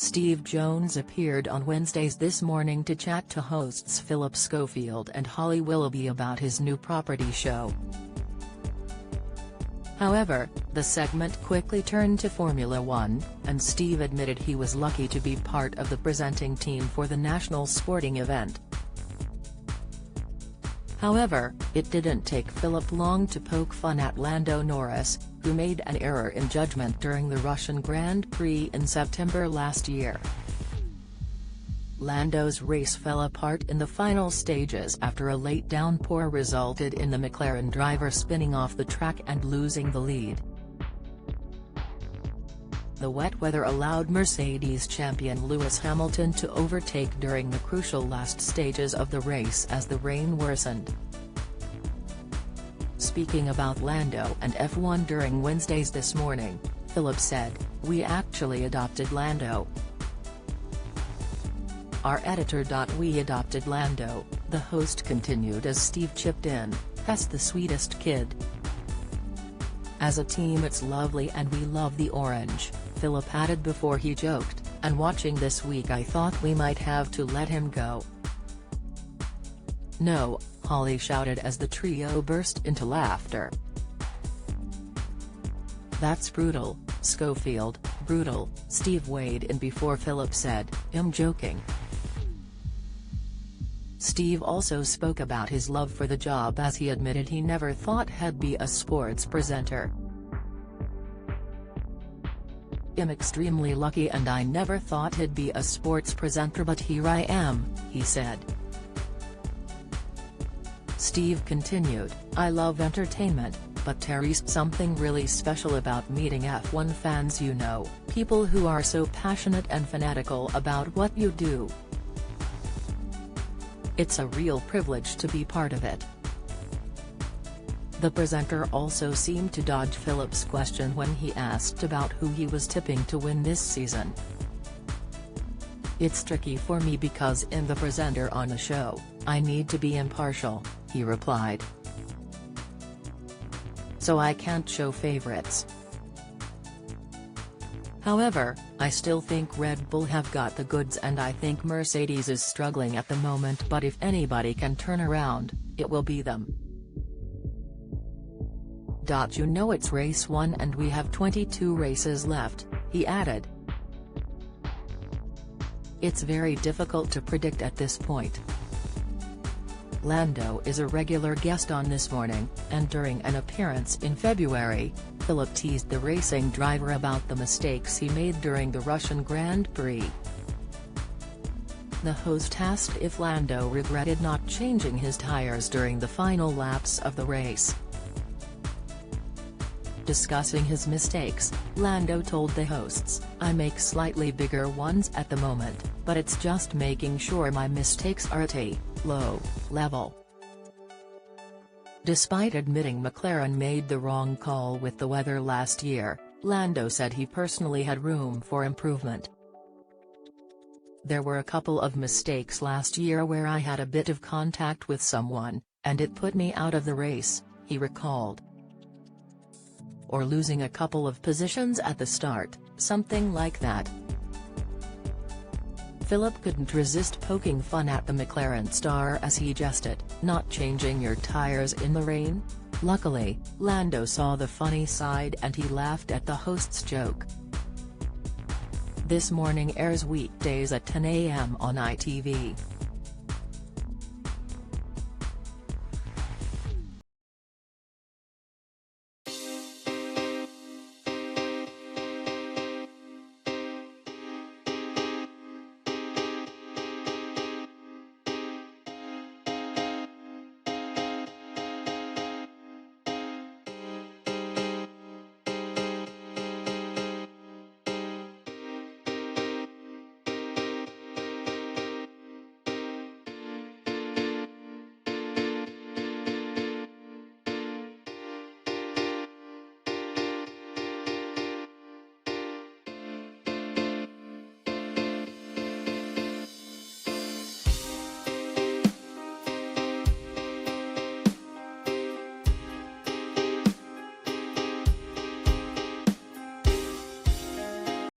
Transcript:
Steve Jones appeared on Wednesdays This Morning to chat to hosts Phillip Schofield and Holly Willoughby about his new property show. However, the segment quickly turned to Formula One, and Steve admitted he was lucky to be part of the presenting team for the national sporting event. However, it didn't take Phillip long to poke fun at Lando Norris, who made an error in judgment during the Russian Grand Prix in September last year. Lando's race fell apart in the final stages after a late downpour resulted in the McLaren driver spinning off the track and losing the lead. The wet weather allowed Mercedes champion Lewis Hamilton to overtake during the crucial last stages of the race as the rain worsened. Speaking about Lando and F1 during Wednesdays This Morning, Phillip said, "We actually adopted Lando. Our editor. We adopted Lando," the host continued as Steve chipped in, "That's the sweetest kid. As a team it's lovely and we love the orange," Phillip added before he joked, "And watching this week I thought we might have to let him go." "No," Holly shouted as the trio burst into laughter. "That's brutal, Schofield, brutal," Steve weighed in before Phillip said, "I'm joking." Steve also spoke about his love for the job as he admitted he never thought he'd be a sports presenter. "I'm extremely lucky and I never thought he'd be a sports presenter, but here I am," he said. Steve continued, "I love entertainment, but there's something really special about meeting F1 fans, you know, people who are so passionate and fanatical about what you do. It's a real privilege to be part of it." The presenter also seemed to dodge Phillip's question when he asked about who he was tipping to win this season. "It's tricky for me because I'm the presenter on a show, I need to be impartial," he replied. "So I can't show favorites. However, I still think Red Bull have got the goods and I think Mercedes is struggling at the moment, but if anybody can turn around, it will be them. You know it's race 1 and we have 22 races left," he added. "It's very difficult to predict at this point." Lando is a regular guest on This Morning, and during an appearance in February, Phillip teased the racing driver about the mistakes he made during the Russian Grand Prix. The host asked if Lando regretted not changing his tires during the final laps of the race. Discussing his mistakes, Lando told the hosts, "I make slightly bigger ones at the moment, but it's just making sure my mistakes are at a low level." Despite admitting McLaren made the wrong call with the weather last year, Lando said he personally had room for improvement. "There were a couple of mistakes last year where I had a bit of contact with someone, and it put me out of the race," he recalled. "Or losing a couple of positions at the start, something like that." Phillip couldn't resist poking fun at the McLaren star as he jested, "Not changing your tires in the rain?" Luckily, Lando saw the funny side and he laughed at the host's joke. This Morning airs weekdays at 10 a.m. on ITV.